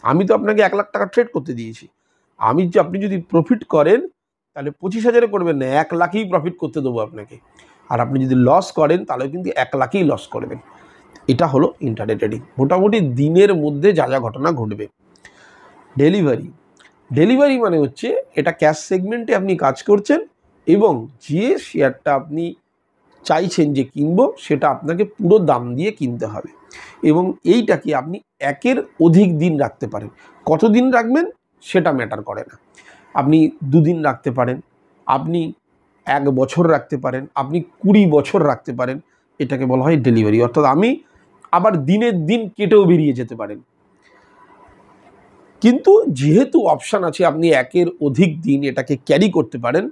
আমি তো আপনাকে 1 লাখ টাকা ট্রেড করতে দিয়েছি, আপনি যদি প্রফিট করেন তাহলে 25,000-এ করবেন না, 1 লাখেই প্রফিট করতে দেবো আপনাকে, আর আপনি যদি লস করেন তাহলে কিন্তু 1 লাখেই লস করবেন। এটা হলো ইন্ট্রাডে ট্রেডিং, মোটামুটি দিনের মধ্যে যা যা ঘটনা ঘটবে। ডেলিভারি মানে হচ্ছে এটা ক্যাশ সেগমেন্টে আপনি কাজ করছেন এবং যে শেয়ারটা আপনি চাইছেন যে কিনবো সেটা আপনাকে পুরো দাম দিয়ে কিনতে হবে, এবং এইটাকে আপনি একের অধিক দিন রাখতে পারেন। কতদিন রাখবেন সেটা ম্যাটার করে না, আপনি 2 দিন রাখতে পারেন, আপনি 1 বছর রাখতে পারেন, আপনি 20 বছর রাখতে পারেন, এটাকে বলা হয় ডেলিভারি। অর্থাৎ আমি আবার দিনের দিন কেটেও বেরিয়ে যেতে পারেন, কিন্তু যেহেতু অপশান আছে আপনি একের অধিক দিন এটাকে ক্যারি করতে পারেন,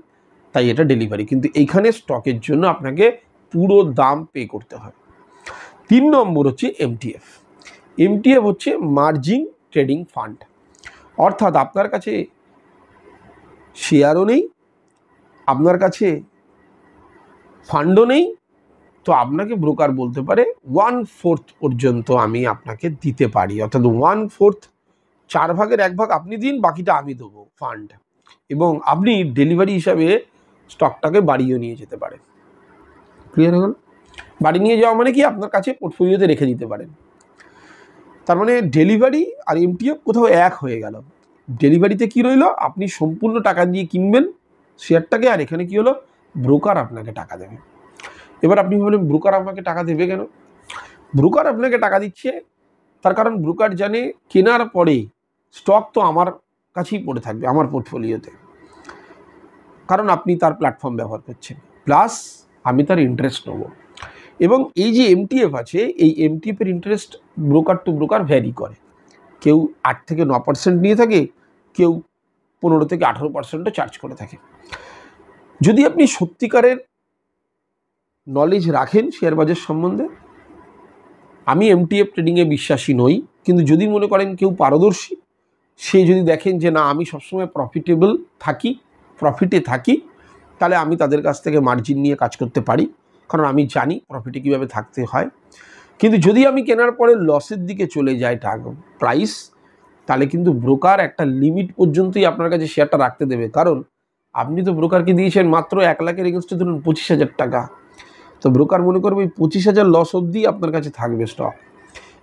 তাই এটা ডেলিভারি। কিন্তু এইখানে স্টকের জন্য আপনাকে পুরো দাম পে করতে হয়। 3 নম্বর হচ্ছে এমটিএফ। এমটিএফ হচ্ছে মার্জিন ট্রেডিং ফান্ড, অর্থাৎ আপনার কাছে শেয়ারও নেই, আপনার কাছে ফান্ডও নেই, তো আপনাকে ব্রোকার বলতে পারে 1/4 পর্যন্ত আমি আপনাকে দিতে পারি, অর্থাৎ 1/4, 4 ভাগের 1 ভাগ আপনি দিন, বাকিটা আমি দেবো ফান্ড, এবং আপনি ডেলিভারি হিসাবে স্টকটাকে বাড়িয়ে নিয়ে যেতে পারেন, ক্লিয়ার হয়ে গেল? বাড়ি নিয়ে যাওয়া মানে কি, আপনার কাছে পোর্টফোলিওতে রেখে দিতে পারেন। তার মানে ডেলিভারি আর এমটিএফ কোথাও এক হয়ে গেল। ডেলিভারিতে কি রইল, আপনি সম্পূর্ণ টাকা দিয়ে কিনবেন শেয়ারটাকে, আর এখানে কি হলো, ব্রোকার আপনাকে টাকা দেবে। এবার আপনি বলেন ব্রোকার আমাকে টাকা দেবে কেন? ব্রোকার আপনাকে টাকা দিচ্ছে তার কারণ ব্রোকার জানে কেনার পরে স্টক তো আমার কাছেই পড়ে থাকবে আমার পোর্টফোলিওতে, কারণ আপনি তার প্ল্যাটফর্ম ব্যবহার করছেন, প্লাস আমি তার ইন্টারেস্ট নেব। এবং এই যে এমটিএফ আছে, এই এমটিএফের interest broker to broker vary করে। কেউ 8 থেকে 9% নিয়ে থাকে, কেউ 15 থেকে 18% চার্জ করে থাকে। যদি আপনি সত্যিকারের নলেজ রাখেন শেয়ার বাজার সম্বন্ধে, আমি এমটিএফ ট্রেডিংয়ে বিশ্বাসী নই, কিন্তু যদি মনে করেন কেউ পারদর্শী, সে যদি দেখেন যে না আমি সবসময় প্রফিটে থাকি, তাহলে আমি তাদের কাছ থেকে মার্জিন নিয়ে কাজ করতে পারি, কারণ আমি জানি প্রফিটে কীভাবে থাকতে হয়। কিন্তু যদি আমি কেনার পরে লসের দিকে চলে যায় প্রাইস, তাহলে কিন্তু ব্রোকার একটা লিমিট পর্যন্তই আপনার কাছে শেয়ারটা রাখতে দেবে, কারণ আপনি তো ব্রোকারকে দিয়েছেন মাত্র 1 লাখের এগেনস্টে ধরুন 25,000 টাকা, তো ব্রোকার মনে করবে ওই 25,000 লস অবধি আপনার কাছে থাকবে স্টক।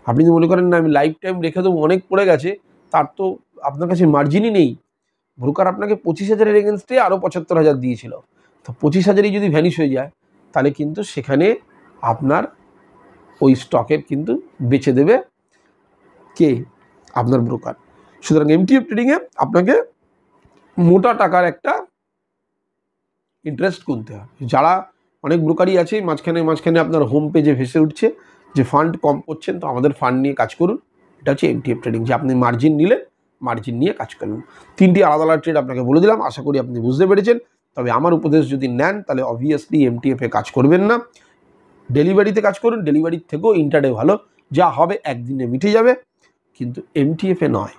আপনি যদি মনে করেন না আমি লাইফ টাইম রেখে দেবো, অনেক পড়ে গেছে, তার তো আপনার কাছে মার্জিনই নেই। ব্রোকার আপনাকে 25,000-এর এগেনস্টে আরও 75,000 দিয়েছিল, তো 25,000-ই যদি ভ্যানিশ হয়ে যায়, তাহলে কিন্তু সেখানে আপনার ওই স্টকের কিন্তু বেচে দেবে কে? আপনার ব্রোকার। সুতরাং এমটিএফ ট্রেডিংয়ে আপনাকে মোটা টাকার একটা ইন্টারেস্ট গুনতে হবে। যারা অনেক ব্রোকারই আছে মাঝখানে আপনার হোম পেজে ভেসে উঠছে যে ফান্ড কম করছেন, তো আমাদের ফান্ড নিয়ে কাজ করুন। এটা হচ্ছে এমটিএফ ট্রেডিং, যে আপনি মার্জিন নিলেন, মার্জিন নিয়ে কাজ করলেন। 3টি আলাদা আলাদা ট্রেড আপনাকে বলে দিলাম, আশা করি আপনি বুঝতে পেরেছেন। তবে আমার উপদেশ যদি নেন, তাহলে অবভিয়াসলি এমটিএফে কাজ করবেন না, ডেলিভারিতে কাজ করুন। ডেলিভারির থেকেও ইন্টারডে ভালো, যা হবে একদিনে মিটে যাবে, কিন্তু এমটিএফে নয়।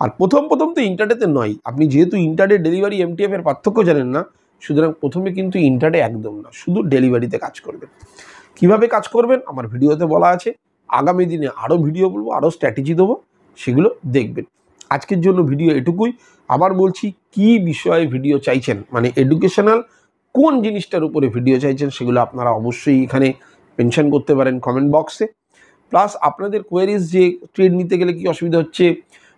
আর প্রথম তো ইন্টারডেতে নয়। আপনি যেহেতু ইন্টারডে ডেলিভারি এমটিএফের পার্থক্য জানেন না, সুতরাং প্রথমে কিন্তু ইন্টারডে একদম না, শুধু ডেলিভারিতে কাজ করবেন। কিভাবে কাজ করবেন আমার ভিডিওতে বলা আছে, আগামী দিনে আরও ভিডিও বলবো, আরও স্ট্র্যাটেজি দেবো, সেগুলো দেখবেন। আজকের জন্য ভিডিও এটুকুই। আবার বলছি, কি বিষয়ে ভিডিও চাইছেন, মানে এডুকেশনাল কোন জিনিসটার উপরে ভিডিও চাইছেন, সেগুলো আপনারা অবশ্যই এখানে মেনশন করতে পারেন কমেন্ট বক্সে। প্লাস আপনাদের কোয়েরিজ, যে ট্রেড নিতে গেলে কি অসুবিধা হচ্ছে,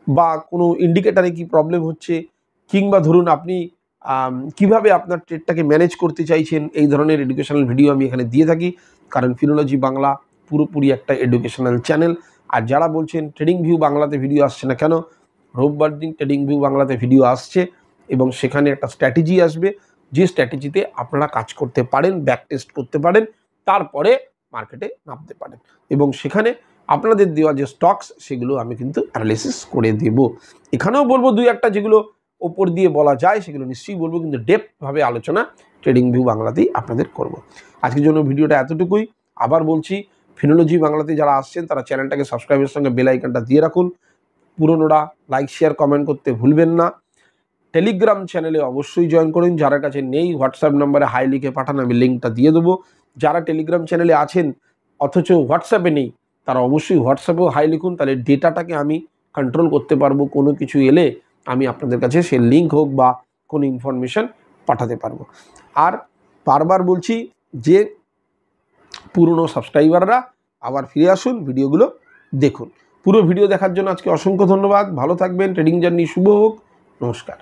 বা কোনো ইন্ডিকেটারে কি প্রবলেম হচ্ছে, কিংবা ধরুন আপনি কিভাবে আপনার ট্রেডটাকে ম্যানেজ করতে চাইছেন, এই ধরনের এডুকেশনাল ভিডিও আমি এখানে দিয়ে থাকি, কারণ ফিনোলজি বাংলা পুরোপুরি একটা এডুকেশনাল চ্যানেল। আর যারা বলছেন ট্রেডিং ভিউ বাংলাতে ভিডিও আসছে না কেন, রোববার দিন ট্রেডিং ভিউ বাংলাতে ভিডিও আসছে, এবং সেখানে একটা স্ট্র্যাটেজি আসবে, যে স্ট্র্যাটেজিতে আপনারা কাজ করতে পারেন, ব্যাক টেস্ট করতে পারেন, তারপরে মার্কেটে নামতে পারেন। এবং সেখানে আপনাদের দেওয়া যে স্টকস, সেগুলো আমি কিন্তু অ্যানালিসিস করে দেব। এখানেও বলবো 2-1টা যেগুলো ওপর দিয়ে বলা যায়, সেগুলো নিশ্চয়ই বলবো, কিন্তু ডেপথভাবে আলোচনা ট্রেডিং ভিউ বাংলাতেই আপনাদের করব। আজকের জন্য ভিডিওটা এতটুকুই। আবার বলছি, ফিনোলজি বাংলাতে যারা আসছেন, তারা চ্যানেলটাকে সাবস্ক্রাইবের সঙ্গে বেল আইকনটা দিয়ে রাখুন। পুরনোরা লাইক শেয়ার কমেন্ট করতে ভুলবেন না। টেলিগ্রাম চ্যানেলে অবশ্যই জয়েন করুন। যারা কাছে নেই, হোয়াটসঅ্যাপ নাম্বারে হাই লিখে পাঠান, আমি লিঙ্কটা দিয়ে দেবো। যারা টেলিগ্রাম চ্যানেলে আছেন অথচ হোয়াটসঅ্যাপে নেই, তারা অবশ্যই হোয়াটসঅ্যাপেও হাই লিখুন, তাহলে ডেটাটাকে আমি কন্ট্রোল করতে পারবো। কোনো কিছু এলে আমি আপনাদের কাছে সে লিঙ্ক হোক বা কোনো ইনফরমেশান পাঠাতে পারবো। আর বারবার বলছি যে পুরনো সাবস্ক্রাইবাররা আবার ফিরে আসুন, ভিডিওগুলো দেখুন। পুরো ভিডিও দেখার জন্য আজকে অসংখ্য ধন্যবাদ। ভালো থাকবেন, ট্রেডিং জার্নি শুভ হোক। নমস্কার।